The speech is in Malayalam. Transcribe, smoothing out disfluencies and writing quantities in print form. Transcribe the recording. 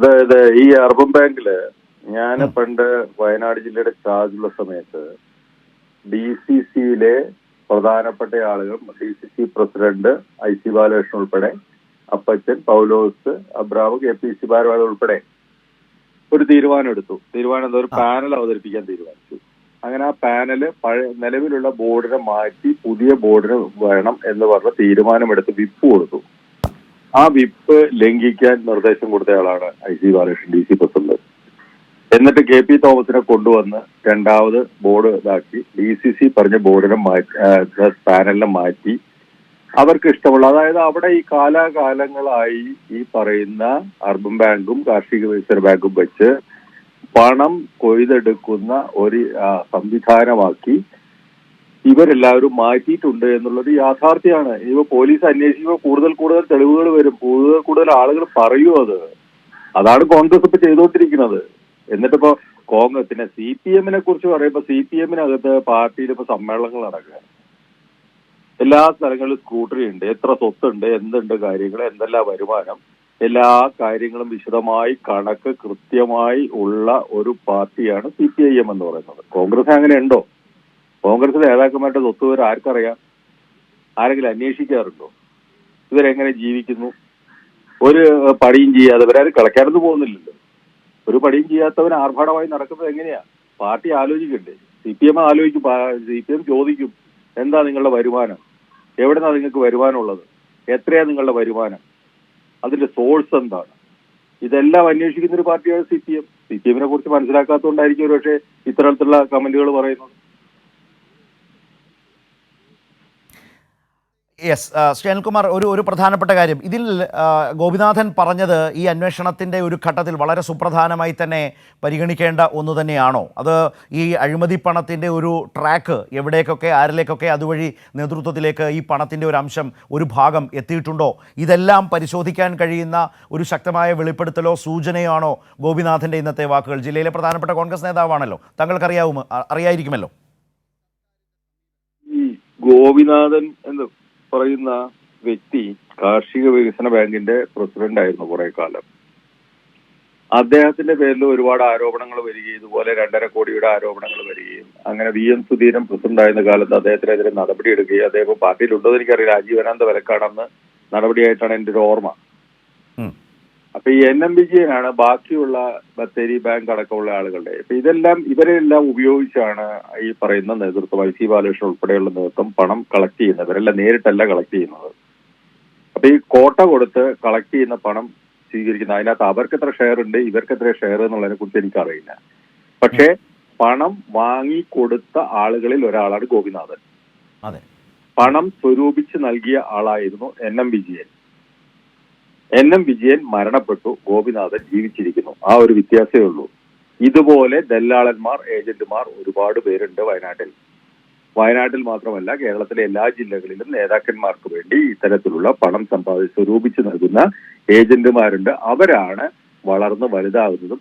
അതായത് ഈ അർബൻ ബാങ്കില് ഞാൻ പണ്ട് വയനാട് ജില്ലയുടെ ചാർജുള്ള സമയത്ത് DCCയിലെ പ്രധാനപ്പെട്ട ആളുകൾ, DCC പ്രസിഡന്റ് IC ബാലകൃഷ്ണൻ ഉൾപ്പെടെ, അപ്പച്ചൻ, പൗലോസ്, അബ്രാവ്, KPC ഭാരവാഹികൾ ഉൾപ്പെടെ ഒരു തീരുമാനം എടുത്തു. ഒരു പാനൽ അവതരിപ്പിക്കാൻ തീരുമാനിച്ചു. അങ്ങനെ ആ പാനല് നിലവിലുള്ള ബോർഡിനെ മാറ്റി പുതിയ ബോർഡിന് വേണം എന്ന് പറഞ്ഞ തീരുമാനമെടുത്ത് വിപ്പ് കൊടുത്തു. ആ വിപ്പ് ലംഘിക്കാൻ നിർദ്ദേശം കൊടുത്തയാളാണ് IC ബാലകൃഷ്ണൻ, DC പ്രസിഡന്റ്. എന്നിട്ട് KP തോമസിനെ കൊണ്ടുവന്ന് രണ്ടാമത് ബോർഡ് ഇതാക്കി DCC പറഞ്ഞ ബോർഡിനെ പാനലിനെ മാറ്റി അവർക്ക് ഇഷ്ടമുള്ള, അതായത് അവിടെ ഈ കാലാകാലങ്ങളായി ഈ പറയുന്ന അർബൻ ബാങ്കും കാർഷിക വികസന ബാങ്കും വെച്ച് പണം കൊയ്തെടുക്കുന്ന ഒരു സംവിധാനമാക്കി ഇവരെല്ലാവരും മാറ്റിയിട്ടുണ്ട് എന്നുള്ളത് യാഥാർത്ഥ്യമാണ്. ഇവ പോലീസ് അന്വേഷിക്കുമ്പോൾ കൂടുതൽ തെളിവുകൾ വരും, കൂടുതൽ ആളുകൾ പറയൂ. അതാണ് കോൺഗ്രസ് ഇപ്പൊ ചെയ്തുകൊണ്ടിരിക്കുന്നത്. എന്നിട്ടിപ്പോ കോൺഗ്രസിനെ CPM-നെ കുറിച്ച് പറയുമ്പോൾ CPM-നകത്ത് പാർട്ടിയിൽ ഇപ്പൊ സമ്മേളനങ്ങൾ നടക്കുക, എല്ലാ സ്ഥലങ്ങളിലും സ്കൂട്ടറി ഉണ്ട്, എത്ര സ്വത്തുണ്ട്, എന്തുണ്ട് കാര്യങ്ങൾ, എന്തെല്ലാം വരുമാനം, എല്ലാ കാര്യങ്ങളും വിശദമായി കണക്ക് കൃത്യമായി ഉള്ള ഒരു പാർട്ടിയാണ് CPIM എന്ന് പറയുന്നത്. കോൺഗ്രസ് അങ്ങനെ ഉണ്ടോ? കോൺഗ്രസ് നേതാക്കന്മാരുടെ സ്വത്ത് വരെ ആർക്കറിയാം? ആരെങ്കിലും അന്വേഷിക്കാറുണ്ടോ? ഇവരെങ്ങനെ ജീവിക്കുന്നു? ഒരു പണിയും ചെയ്യാതെ ഇവരാരും കളക്കാനൊന്നും പോകുന്നില്ലല്ലോ. ഒരു പണിയും ചെയ്യാത്തവൻ ആർഭാടമായി നടക്കുന്നത് എങ്ങനെയാ? പാർട്ടി ആലോചിക്കണ്ടേ? CPM ആലോചിക്കും. CPM ചോദിക്കും, എന്താ നിങ്ങളുടെ വരുമാനം, എവിടെന്നാ നിങ്ങൾക്ക് വരുമാനം ഉള്ളത്, എത്രയാ നിങ്ങളുടെ വരുമാനം, അതിന്റെ സോഴ്സ് എന്താണ്? ഇതെല്ലാം അന്വേഷിക്കുന്ന ഒരു പാർട്ടിയാണ് CPM. CPM-നെ കുറിച്ച് മനസ്സിലാക്കാത്തതുകൊണ്ടായിരിക്കും ഒരു പക്ഷേ ഇത്തരത്തിലുള്ള കമന്റുകൾ പറയുന്നത്. യെസ്, ശ്രീ അനിൽകുമാർ, ഒരു പ്രധാനപ്പെട്ട കാര്യം ഇതിൽ ഗോപിനാഥൻ പറഞ്ഞത് ഈ അന്വേഷണത്തിൻ്റെ ഒരു ഘട്ടത്തിൽ വളരെ സുപ്രധാനമായി തന്നെ പരിഗണിക്കേണ്ട ഒന്ന് തന്നെയാണോ? അത് ഈ അഴിമതി പണത്തിൻ്റെ ഒരു ട്രാക്ക് എവിടേക്കൊക്കെ, ആരിലേക്കൊക്കെ, അതുവഴി നേതൃത്വത്തിലേക്ക് ഈ പണത്തിൻ്റെ ഒരു അംശം, ഒരു ഭാഗം എത്തിയിട്ടുണ്ടോ? ഇതെല്ലാം പരിശോധിക്കാൻ കഴിയുന്ന ഒരു ശക്തമായ വെളിപ്പെടുത്തലോ സൂചനയോ ആണോ ഗോപിനാഥൻ്റെ ഇന്നത്തെ വാക്കുകൾ? ജില്ലയിലെ പ്രധാനപ്പെട്ട കോൺഗ്രസ് നേതാവാണല്ലോ, അറിയായിരിക്കുമല്ലോ. ഈ ഗോപിനാഥൻ എന്ന് പറയുന്ന വ്യക്തി കാർഷിക വികസന ബാങ്കിന്റെ പ്രസിഡന്റ് ആയിരുന്നു കുറെ കാലം. അദ്ദേഹത്തിന്റെ പേരിൽ ഒരുപാട് ആരോപണങ്ങൾ വരികയും ഇതുപോലെ 2.5 കോടിയുടെ ആരോപണങ്ങൾ വരികയും അങ്ങനെ VM സുധീരൻ പ്രസിഡന്റ് ആയിരുന്ന കാലത്ത് അദ്ദേഹത്തിനെതിരെ നടപടിയെടുക്കുകയും അദ്ദേഹം പാർട്ടിയിലുണ്ടോ എന്ന് എനിക്കറിയില്ല, രാജീവനാനന്ദ വിലക്കാണെന്ന് നടപടിയായിട്ടാണ് എൻ്റെ ഒരു ഓർമ്മ. അപ്പൊ ഈ NM വിജയനാണ് ബാക്കിയുള്ള ബത്തേരി ബാങ്ക് അടക്കമുള്ള ആളുകളുടെ. അപ്പൊ ഇവരെല്ലാം ഉപയോഗിച്ചാണ് ഈ പറയുന്ന നേതൃത്വം, IC ബാലകൃഷ്ണൻ ഉൾപ്പെടെയുള്ള നേതൃത്വം പണം കളക്ട് ചെയ്യുന്നത്. ഇവരെല്ലാം നേരിട്ടല്ല കളക്ട് ചെയ്യുന്നത്. അപ്പൊ ഈ കോട്ട കൊടുത്ത് കളക്ട് ചെയ്യുന്ന പണം സ്വീകരിക്കുന്ന, അതിനകത്ത് അവർക്ക് എത്ര ഷെയർ ഉണ്ട്, ഇവർക്ക് എത്ര ഷെയർ എന്നുള്ളതിനെ കുറിച്ച് എനിക്കറിയില്ല. പക്ഷേ പണം വാങ്ങിക്കൊടുത്ത ആളുകളിൽ ഒരാളാണ് ഗോപിനാഥൻ. പണം സ്വരൂപിച്ച് നൽകിയ ആളായിരുന്നു NM വിജയൻ. NM വിജയൻ മരണപ്പെട്ടു, ഗോപിനാഥൻ ജീവിച്ചിരിക്കുന്നു. ആ ഒരു വ്യത്യാസമേ ഉള്ളൂ. ഇതുപോലെ ദല്ലാളന്മാർ, ഏജന്റുമാർ ഒരുപാട് പേരുണ്ട് വയനാട്ടിൽ മാത്രമല്ല കേരളത്തിലെ എല്ലാ ജില്ലകളിലും നേതാക്കന്മാർക്ക് വേണ്ടി ഇത്തരത്തിലുള്ള പണം സ്വരൂപിച്ച് നൽകുന്ന ഏജന്റുമാരുണ്ട്. അവരാണ് വളർന്ന് വലുതാകുന്നതും